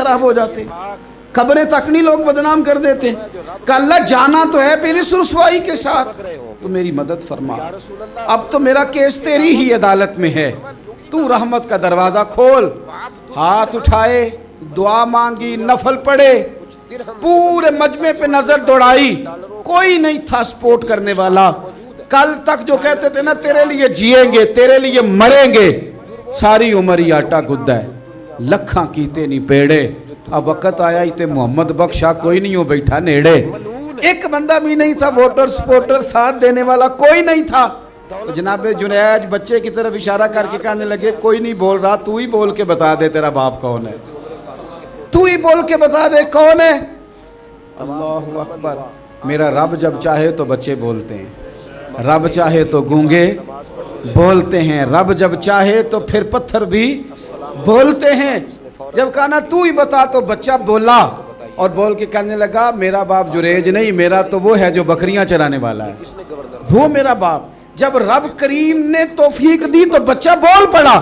خراب ہو جاتے، قبریں تک نہیں لوگ بدنام کر دیتے کہ اللہ جانا تو ہے پھر اس رسوائی کے ساتھ، تو میری مدد فرما، اب تو میرا کیس تیری ہی عدالت میں ہے، تو رحمت کا دروازہ کھول۔ ہاتھ اٹھائے، دعا مانگی، نفل پڑھے، پورے مجمع پہ نظر دوڑائی، کوئی نہیں تھا سپورٹ کرنے والا۔ کل تک جو کہتے تھے نا تیرے لیے جیئیں گے، تیرے لیے مریں گے، ساری عمر ہی آٹا گدہ ہے، لکھاں کیتے نہیں پیڑے، اب وقت آیا ہی تے محمد بخشا کوئی نہیں ہو بیٹھا نیڑے۔ ایک بندہ بھی نہیں تھا، ووٹر سپورٹر ساتھ دینے والا کوئی نہیں تھا۔ تو جناب جنید بچے کی طرف اشارہ کر کے کہنے لگے کوئی نہیں بول رہا، تو ہی بول کے بتا دے تیرا باپ کون ہے، تو ہی بول کے بتا دے کون ہے۔ اللہ اکبر، میرا رب جب چاہے تو بچے بولتے ہیں، رب چاہے تو گونگے بولتے ہیں، رب جب چاہے تو پھر پتھر بھی بولتے ہیں۔ جب کہا نا تو ہی بتا تو بچہ بولا، اور بول کے کہنے لگا میرا باپ جریج نہیں، میرا تو وہ ہے جو بکریاں چرانے والا ہے، وہ میرا باپ۔ جب رب کریم نے توفیق دی تو بچہ بول پڑا۔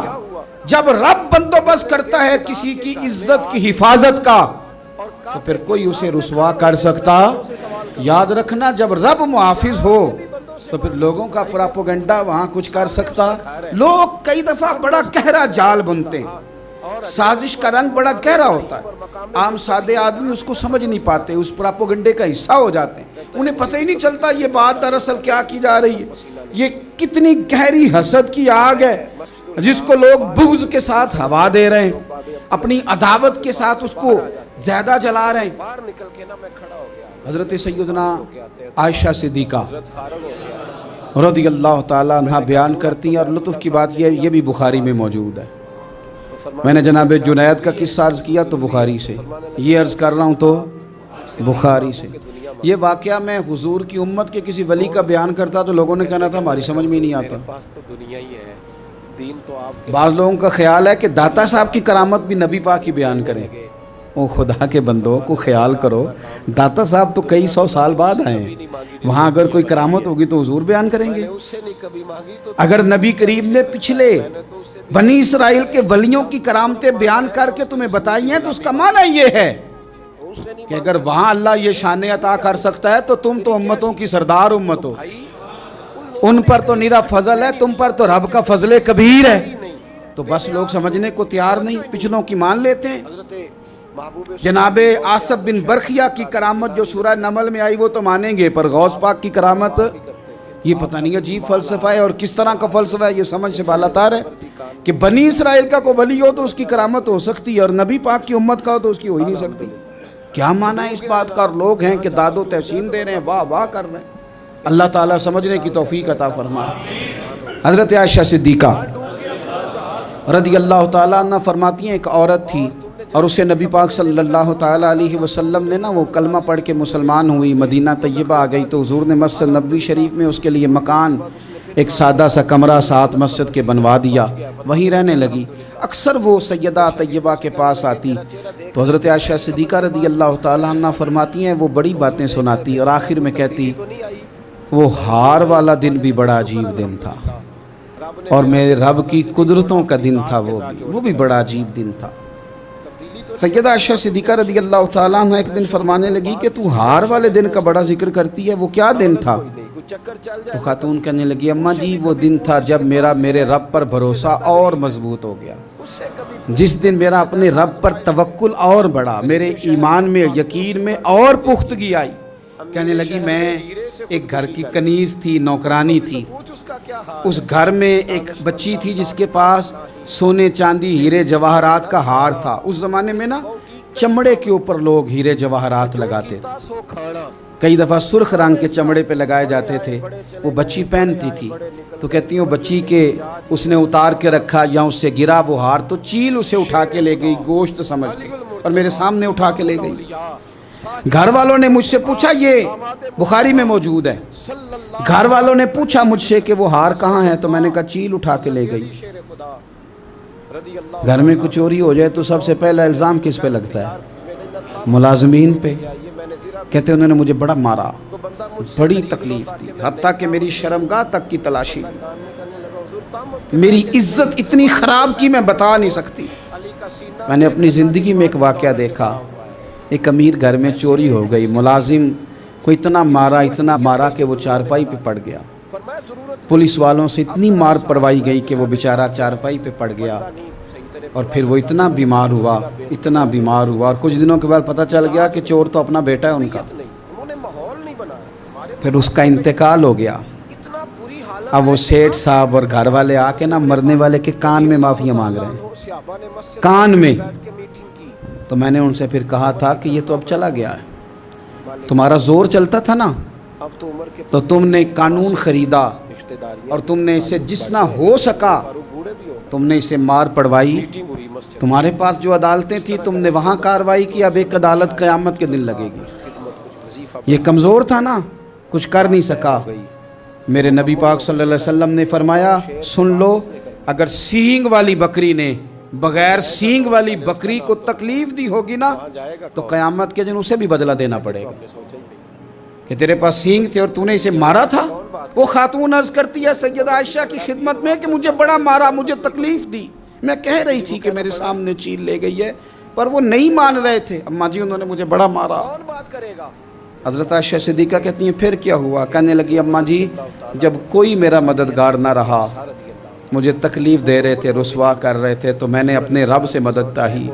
جب رب بندوبست کرتا ہے کسی کی عزت کی حفاظت کا تو پھر کوئی اسے رسوا کر سکتا؟ یاد رکھنا جب رب محافظ ہو تو پھر لوگوں کا پراپوگنڈا وہاں کچھ کر سکتا؟ لوگ کئی دفعہ بڑا گہرا جال بنتے ہیں، سازش کا رنگ بڑا گہرا ہوتا ہے، عام سادے آدمی اس کو سمجھ نہیں پاتے، اس پراپوگنڈے کا حصہ ہو جاتے ہیں، انہیں پتہ ہی نہیں چلتا یہ بات دراصل کیا کی جا رہی ہے۔ یہ کتنی گہری حسد کی آگ ہے جس کو لوگ بغض کے ساتھ ہوا دے رہے ہیں، اپنی عداوت کے ساتھ اس کو زیادہ جلا رہے ہیں۔ حضرت سیدنا عائشہ صدیقہ رضی اللہ تعالیٰ عنہ بیان کرتی ہیں، اور لطف کی بات یہ بھی بخاری میں موجود ہے۔ میں نے جناب جنید کا قصہ عرض کیا تو بخاری سے، یہ عرض کر رہا ہوں تو بخاری سے۔ یہ واقعہ میں حضور کی امت کے کسی ولی کا بیان کرتا تو لوگوں نے کہنا تھا ہماری سمجھ میں نہیں آتا۔ بعض لوگوں کا خیال ہے کہ داتا صاحب کی کرامت بھی نبی پاک کی بیان کریں۔ او خدا کے بندوں کو خیال کرو، داتا صاحب تو کئی سو سال بعد آئے ہیں، وہاں اگر کوئی کرامت ہوگی تو حضور بیان کریں گے۔ اگر نبی کریم نے پچھلے بنی اسرائیل کے ولیوں کی کرامتیں بیان کر کے تمہیں بتائی ہیں تو اس کا معنی یہ ہے کہ اگر وہاں اللہ یہ شان عطا کر سکتا ہے تو تم تو امتوں کی سردار امت ہو، ان پر تو نیرا فضل ہے، تم پر تو رب کا فضل کبیر ہے۔ تو بس لوگ سمجھنے کو تیار نہیں، پچھلوں کی مان لیتے ہیں۔ جناب آصف بن برخیہ کی کرامت جو سورہ نمل میں آئی وہ تو مانیں گے، پر غوث پاک کی کرامت یہ پتہ نہیں عجیب فلسفہ ہے، اور کس طرح کا فلسفہ ہے یہ سمجھ سے بالاتر ہے کہ بنی اسرائیل کا کوئی ولی ہو تو اس کی کرامت ہو سکتی ہے، اور نبی پاک کی امت کا ہو تو اس کی ہو ہی نہیں سکتی۔ کیا معنی ہے اس بات کا؟ اور لوگ ہیں کہ داد و تحسین دے رہے ہیں، واہ واہ کر رہے ہیں۔ اللہ تعالیٰ سمجھنے کی توفیق عطا فرمائے۔ حضرت عائشہ صدیقہ رضی اللہ تعالیٰ عنہ فرماتی ہیں ایک عورت تھی اور اسے نبی پاک صلی اللہ تعالیٰ علیہ وسلم نے وہ کلمہ پڑھ کے مسلمان ہوئی، مدینہ طیبہ آ گئی تو حضور نے مسجد نبوی شریف میں اس کے لیے مکان، ایک سادہ سا کمرہ ساتھ مسجد کے بنوا دیا، وہیں رہنے لگی۔ اکثر وہ سیدہ طیبہ کے پاس آتی تو حضرت عائشہ صدیقہ رضی اللہ تعالیٰ عنہ فرماتی ہیں وہ بڑی باتیں سناتی اور آخر میں کہتی وہ ہار والا دن بھی بڑا عجیب دن تھا، اور میرے رب کی قدرتوں کا دن تھا، وہ بھی بڑا عجیب دن تھا۔ سیدہ عائشہ صدیقہ رضی اللہ تعالیٰ عنہ ایک دن فرمانے لگی کہ تو ہار والے دن کا بڑا ذکر کرتی ہے، وہ کیا دن تھا؟ تو خاتون کہنے لگی اماں جی وہ دن تھا جب میرے رب پر بھروسہ اور مضبوط ہو گیا، جس دن میرا اپنے رب پر توکل اور بڑھا، میرے ایمان میں یقین میں اور پختگی آئی۔ کہنے لگی میں ایک گھر کی کنیز تھی، نوکرانی تھی، اس گھر میں ایک بچی تھی جس کے پاس سونے چاندی ہیرے جواہرات کا ہار تھا۔ اس زمانے میں نا چمڑے کے اوپر لوگ ہیرے جواہرات لگاتے تھے، کئی دفعہ سرخ رنگ کے چمڑے پہ لگائے جاتے تھے، وہ بچی پہنتی تھی۔ تو کہتی ہوں بچی کے اس نے اتار کے رکھا یا اس سے گرا وہ ہار تو چیل اسے اٹھا کے لے گئی، گوشت سمجھ کے، اور میرے سامنے اٹھا کے لے گئی۔ گھر والوں نے مجھ سے پوچھا، یہ بخاری میں موجود ہے، گھر والوں نے پوچھا مجھ سے کہ وہ ہار کہاں ہے، تو میں نے کہا چیل اٹھا کے لے گئی۔ گھر میں کچھ چوری ہو جائے تو سب سے پہلا الزام کس پہ لگتا ہے؟ ملازمین پہ۔ کہتے انہوں نے مجھے بڑا مارا، بڑی تکلیف تھی، حتیٰ کہ میری شرمگاہ تک کی تلاشی، میری عزت اتنی خراب کی میں بتا نہیں سکتی۔ میں نے اپنی زندگی میں ایک واقعہ دیکھا، ایک امیر گھر میں چوری ہو گئی، ملازم کو اتنا مارا کہ وہ چارپائی پہ پڑ گیا، پولیس والوں سے اتنی مار پروائی گئی کہ وہ بیچارہ چارپائی پہ پڑ گیا، اور پھر وہ اتنا بیمار ہوا اور کچھ دنوں کے بعد پتہ چل گیا کہ چور تو اپنا بیٹا ہے ان کا، پھر اس کا انتقال ہو گیا۔ اب وہ سیٹھ صاحب اور گھر والے آ کے مرنے والے کے کان میں معافی مانگ رہے ہیں، کان میں۔ تو میں نے ان سے پھر کہا تھا کہ یہ تو اب چلا گیا ہے، تمہارا زور چلتا تھا نا، تو تم نے قانون خریدا اور تم نے اسے جتنا ہو سکا تم نے اسے مار پڑوائی، تمہارے پاس جو عدالتیں تھیں تم نے وہاں کارروائی کی، اب ایک عدالت قیامت کے دن لگے گی۔ یہ کمزور تھا نا، کچھ کر نہیں سکا۔ میرے نبی پاک صلی اللہ علیہ وسلم نے فرمایا، سن لو، اگر سینگ والی بکری نے بغیر سینگ والی بکری کو تکلیف دی ہوگی نا تو قیامت کے دن اسے بھی بدلہ دینا پڑے گا، کہ تیرے پاس سینگ تھے اور تو نے اسے مارا تھا۔ وہ خاتون عرض کرتی ہے سیدہ عائشہ کی خدمت میں کہ مجھے بڑا مارا، مجھے تکلیف دی، میں کہہ رہی تھی کہ میرے سامنے چیل لے گئی ہے، پر وہ نہیں مان رہے تھے، اماں جی انہوں نے مجھے بڑا مارا۔ حضرت عائشہ صدیقہ کہتی ہیں پھر کیا ہوا؟ کہنے لگی اماں جی جب کوئی میرا مددگار نہ رہا، مجھے تکلیف دے رہے تھے، رسوا کر رہے تھے، تو میں نے اپنے رب سے مدد چاہی،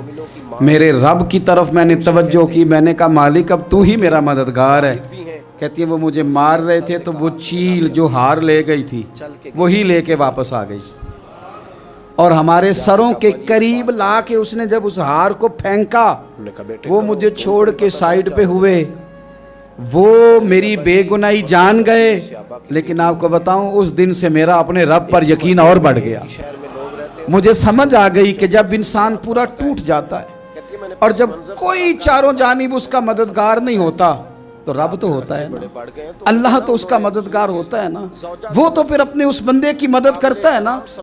میرے رب کی طرف میں نے توجہ کی، میں نے کہا مالک اب تو ہی میرا مددگار ہے۔ کہتی ہے وہ مجھے مار رہے تھے تو وہ چیل جو ہار لے گئی تھی وہی لے کے واپس آ گئی، اور ہمارے سروں کے قریب لا کے اس نے جب اس ہار کو پھینکا، وہ مجھے چھوڑ کے سائیڈ پہ ہوئے، وہ میری بے گناہی جان گئے، لیکن آپ کو بتاؤں اس دن سے میرا اپنے رب پر یقین اور بڑھ گیا۔ مجھے سمجھ آ گئی کہ جب انسان پورا ٹوٹ جاتا ہے اور جب کوئی چاروں جانب اس کا مددگار نہیں ہوتا تو رب تو ہوتا ہے نا، اللہ تو اس کا مددگار ہوتا ہے نا، وہ تو پھر اپنے اس بندے کی مدد کرتا ہے نا۔